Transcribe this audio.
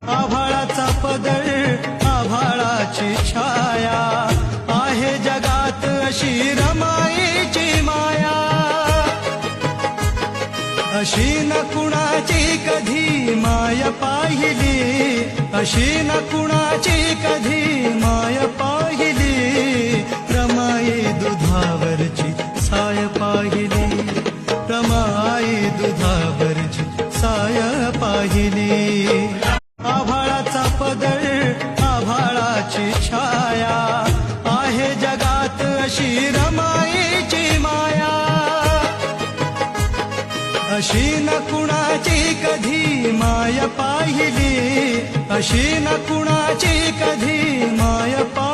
आभाळाचा पदर आभाळाची छाया आहे जगात अशी रमाईची माया अशी न कुणाची कधी माय पाहिली अशी न कुणाची कधी माय पाहिली रमाई दुधावरची साय पाहिली रमाई दुधावरची साय पाहिली आभाळाचा पदर आभाळाची छाया आहे जगात अशी रमाईची माया अशी न कुणाची कधी माय पाहिली अशी न कुणाची कधी माय पाहिली